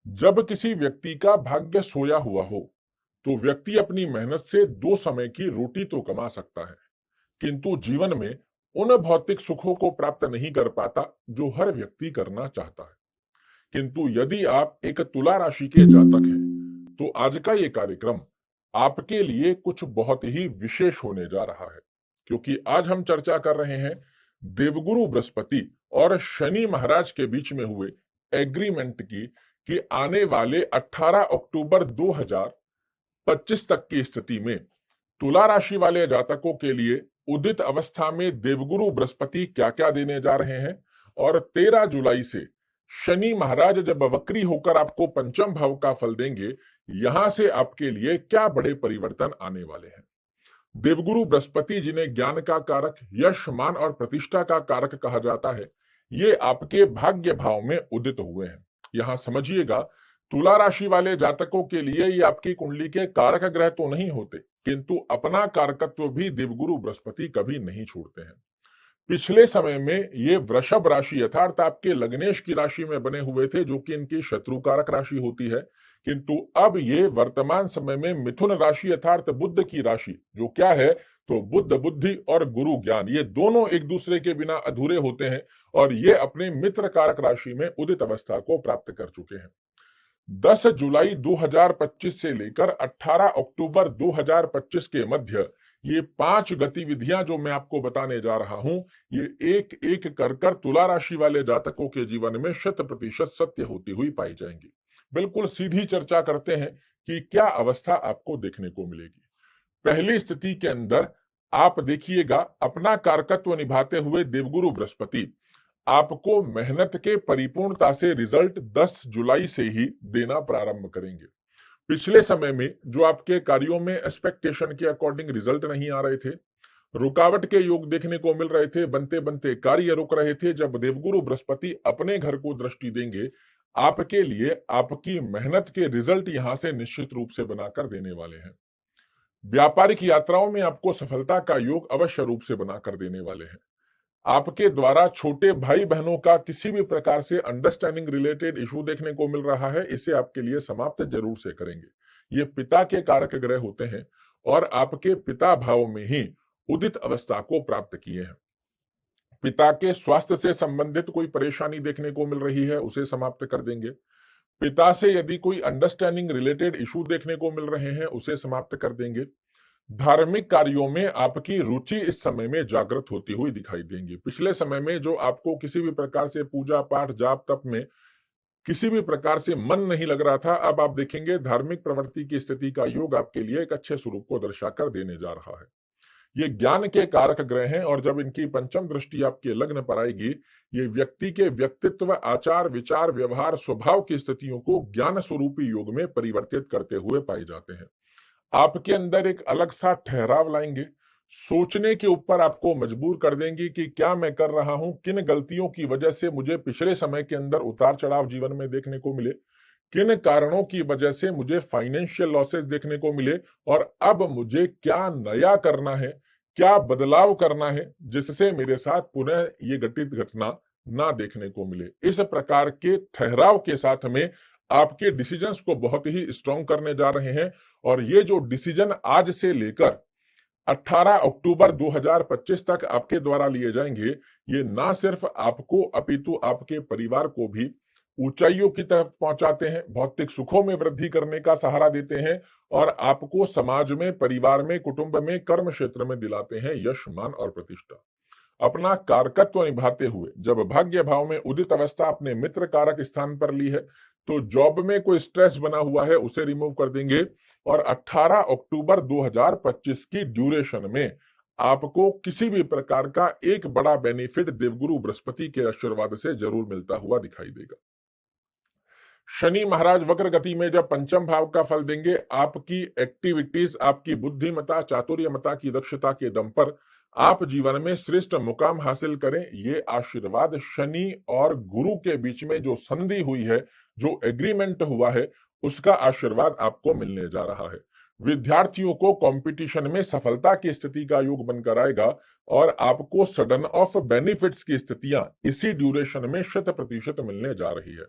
जब किसी व्यक्ति का भाग्य सोया हुआ हो, तो व्यक्ति अपनी मेहनत से 2 समय की रोटी तो कमा सकता है, किंतु जीवन में उन भौतिक सुखों को प्राप्त नहीं कर पाता, जो हर व्यक्ति करना चाहता है। किंतु यदि आप एक तुला राशि के जातक हैं, तो आज का ये कार्यक्रम आपके लिए कुछ बहुत ही विशेष होने जा रहा है, क्योंकि आज हम चर्चा कर रहे हैं देवगुरु बृहस्पति और शनि महाराज के बीच में हुए एग्रीमेंट की कि आने वाले 18 अक्टूबर 2025 तक की स्थिति में तुला राशि वाले जातकों के लिए उदित अवस्था में देवगुरु बृहस्पति क्या क्या देने जा रहे हैं, और 13 जुलाई से शनि महाराज जब वक्री होकर आपको पंचम भाव का फल देंगे, यहां से आपके लिए क्या बड़े परिवर्तन आने वाले हैं। देवगुरु बृहस्पति, जिन्हें ज्ञान का कारक, यश, मान और प्रतिष्ठा का कारक कहा जाता है, ये आपके भाग्य भाव में उदित हुए हैं। यहां समझिएगा, तुला राशि वाले जातकों के लिए ये आपकी कुंडली के कारक ग्रह तो नहीं होते, किंतु अपना कारकत्व भी देवगुरु बृहस्पति कभी नहीं छोड़ते हैं। पिछले समय में ये वृषभ राशि अर्थात आपके लग्नेश की राशि में बने हुए थे, जो कि इनकी शत्रु कारक राशि होती है, किंतु अब ये वर्तमान समय में मिथुन राशि अर्थात बुध की राशि, जो क्या है, तो बुध बुद्धि और गुरु ज्ञान, ये दोनों एक दूसरे के बिना अधूरे होते हैं, और ये अपने मित्र कारक राशि में उदित अवस्था को प्राप्त कर चुके हैं। 10 जुलाई 2025 से लेकर 18 अक्टूबर 2025 के मध्य ये 5 गतिविधियां जो मैं आपको बताने जा रहा हूं, ये एक एक कर तुला राशि वाले जातकों के जीवन में 100% सत्य होती हुई पाई जाएंगी। बिल्कुल सीधी चर्चा करते हैं कि क्या अवस्था आपको देखने को मिलेगी। पहली स्थिति के अंदर आप देखिएगा, अपना कारकत्व निभाते हुए देवगुरु बृहस्पति आपको मेहनत के परिपूर्णता से रिजल्ट 10 जुलाई से ही देना प्रारंभ करेंगे। पिछले समय में जो आपके कार्यों में एक्सपेक्टेशन के अकॉर्डिंग रिजल्ट नहीं आ रहे थे, रुकावट के योग देखने को मिल रहे थे, बनते बनते कार्य रुक रहे थे, जब देवगुरु बृहस्पति अपने घर को दृष्टि देंगे, आपके लिए आपकी मेहनत के रिजल्ट यहां से निश्चित रूप से बनाकर देने वाले हैं। व्यापारिक यात्राओं में आपको सफलता का योग अवश्य रूप से बनाकर देने वाले हैं। आपके द्वारा छोटे भाई बहनों का किसी भी प्रकार से अंडरस्टैंडिंग रिलेटेड इशू देखने को मिल रहा है, इसे आपके लिए समाप्त जरूर से करेंगे। ये पिता के कारक ग्रह होते हैं और आपके पिता भाव में ही उदित अवस्था को प्राप्त किए हैं। पिता के स्वास्थ्य से संबंधित कोई परेशानी देखने को मिल रही है, उसे समाप्त कर देंगे। पिता से यदि कोई अंडरस्टैंडिंग रिलेटेड इशू देखने को मिल रहे हैं, उसे समाप्त कर देंगे। धार्मिक कार्यों में आपकी रुचि इस समय में जागृत होती हुई दिखाई देंगी। पिछले समय में जो आपको किसी भी प्रकार से पूजा पाठ जाप तप में किसी भी प्रकार से मन नहीं लग रहा था, अब आप देखेंगे धार्मिक प्रवृत्ति की स्थिति का योग आपके लिए एक अच्छे स्वरूप को दर्शाकर देने जा रहा है। ये ज्ञान के कारक ग्रह हैं, और जब इनकी पंचम दृष्टि आपके लग्न पर आएगी, ये व्यक्ति के व्यक्तित्व, आचार विचार, व्यवहार, स्वभाव की स्थितियों को ज्ञान स्वरूपी योग में परिवर्तित करते हुए पाए जाते हैं। आपके अंदर एक अलग सा ठहराव लाएंगे, सोचने के ऊपर आपको मजबूर कर देंगी कि क्या मैं कर रहा हूं, किन गलतियों की वजह से मुझे पिछले समय के अंदर उतार चढ़ाव जीवन में देखने को मिले, किन कारणों की वजह से मुझे फाइनेंशियल लॉसेस देखने को मिले, और अब मुझे क्या नया करना है, क्या बदलाव करना है, जिससे मेरे साथ पुनः ये घटित घटना ना देखने को मिले। इस प्रकार के ठहराव के साथ में आपके डिसीजंस को बहुत ही स्ट्रॉन्ग करने जा रहे हैं, और ये जो डिसीजन आज से लेकर 18 अक्टूबर 2025 तक आपके द्वारा लिए जाएंगे, ये ना सिर्फ आपको अपितु आपके परिवार को भी ऊंचाइयों की तरफ पहुंचाते हैं, भौतिक सुखों में वृद्धि करने का सहारा देते हैं, और आपको समाज में, परिवार में, कुटुंब में, कर्म क्षेत्र में दिलाते हैं यश, मान और प्रतिष्ठा। अपना कारकत्व निभाते हुए जब भाग्य भाव में उदित अवस्था अपने मित्र कारक स्थान पर ली है, तो जॉब में कोई स्ट्रेस बना हुआ है, उसे रिमूव कर देंगे, और 18 अक्टूबर 2025 की ड्यूरेशन में आपको किसी भी प्रकार का एक बड़ा बेनिफिट देवगुरु बृहस्पति के आशीर्वाद से जरूर मिलता हुआ दिखाई देगा। शनि महाराज वक्र गति में जब पंचम भाव का फल देंगे, आपकी एक्टिविटीज, आपकी बुद्धिमता, चातुर्यमता की दक्षता के दम पर आप जीवन में श्रेष्ठ मुकाम हासिल करें, ये आशीर्वाद शनि और गुरु के बीच में जो संधि हुई है, जो एग्रीमेंट हुआ है, उसका आशीर्वाद आपको मिलने जा रहा है। विद्यार्थियों को कंपटीशन में सफलता की स्थिति का योग बनकर आएगा, और आपको सडन ऑफ बेनिफिट्स की स्थितियां इसी ड्यूरेशन में 100% मिलने जा रही है।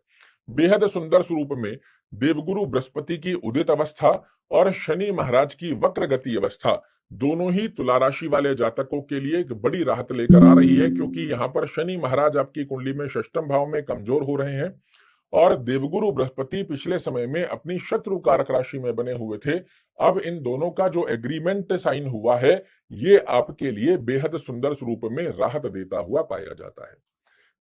बेहद सुंदर स्वरूप में देवगुरु बृहस्पति की उदित अवस्था और शनि महाराज की वक्र गति अवस्था दोनों ही तुला राशि वाले जातकों के लिए एक बड़ी राहत लेकर आ रही है, क्योंकि यहाँ पर शनि महाराज आपकी कुंडली में षष्ठम भाव में कमजोर हो रहे हैं और देवगुरु बृहस्पति पिछले समय में अपनी शत्रु कारक राशि में बने हुए थे। अब इन दोनों का जो एग्रीमेंट साइन हुआ है, ये आपके लिए बेहद सुंदर स्वरूप में राहत देता हुआ पाया जाता है।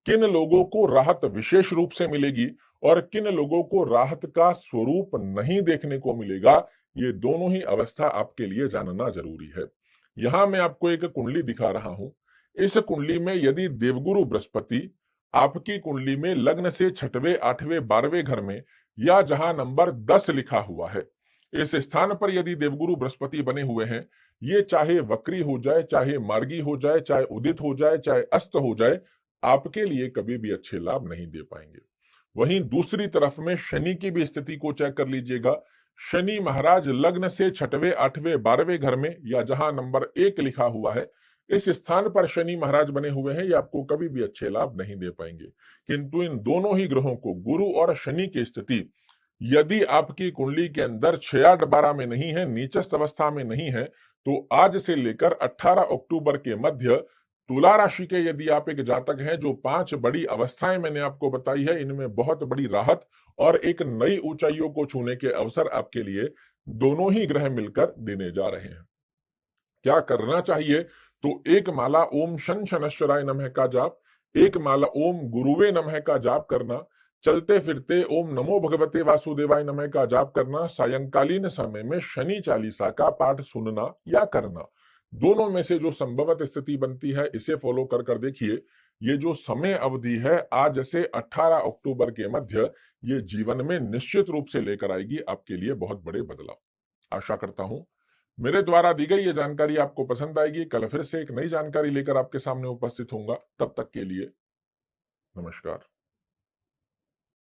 किन लोगों को राहत विशेष रूप से मिलेगी और किन लोगों को राहत का स्वरूप नहीं देखने को मिलेगा, ये दोनों ही अवस्था आपके लिए जानना जरूरी है। यहां मैं आपको एक कुंडली दिखा रहा हूं। इस कुंडली में यदि देवगुरु बृहस्पति आपकी कुंडली में लग्न से छठवें, आठवें, 12वें घर में या जहां नंबर 10 लिखा हुआ है, इस स्थान पर यदि देवगुरु बृहस्पति बने हुए हैं, ये चाहे वक्री हो जाए, चाहे मार्गी हो जाए, चाहे उदित हो जाए, चाहे अस्त हो जाए, आपके लिए कभी भी अच्छे लाभ नहीं दे पाएंगे। वहीं दूसरी तरफ में शनि की भी स्थिति को चेक कर लीजिएगा। शनि महाराज लग्न से छठवें, आठवें, 12वें घर में या जहां नंबर 1 लिखा हुआ है, इस स्थान पर शनि महाराज बने हुए हैं, ये आपको कभी भी अच्छे लाभ नहीं दे पाएंगे। किंतु इन दोनों ही ग्रहों को, गुरु और शनि की स्थिति यदि आपकी कुंडली के अंदर 6-8-12 में नहीं है, नीचस्थ अवस्था में नहीं है, तो आज से लेकर 18 अक्टूबर के मध्य तुला राशि के यदि आप एक जातक हैं, जो 5 बड़ी अवस्थाएं मैंने आपको बताई है, इनमें बहुत बड़ी राहत और एक नई ऊंचाइयों को छूने के अवसर आपके लिए दोनों ही ग्रह मिलकर देने जा रहे हैं। क्या करना चाहिए? तो एक माला ओम शन शनश्चराय नमः का जाप, एक माला ओम गुरुवे नमः का जाप करना, चलते फिरते ओम नमो भगवते वासुदेवाय नमः का जाप करना, सायंकालीन समय में शनि चालीसा का पाठ सुनना या करना, दोनों में से जो संभवत स्थिति बनती है, इसे फॉलो कर देखिए। ये जो समय अवधि है, आज से 18 अक्टूबर के मध्य, ये जीवन में निश्चित रूप से लेकर आएगी आपके लिए बहुत बड़े बदलाव। आशा करता हूं मेरे द्वारा दी गई ये जानकारी आपको पसंद आएगी। कल फिर से एक नई जानकारी लेकर आपके सामने उपस्थित होऊंगा। तब तक के लिए नमस्कार।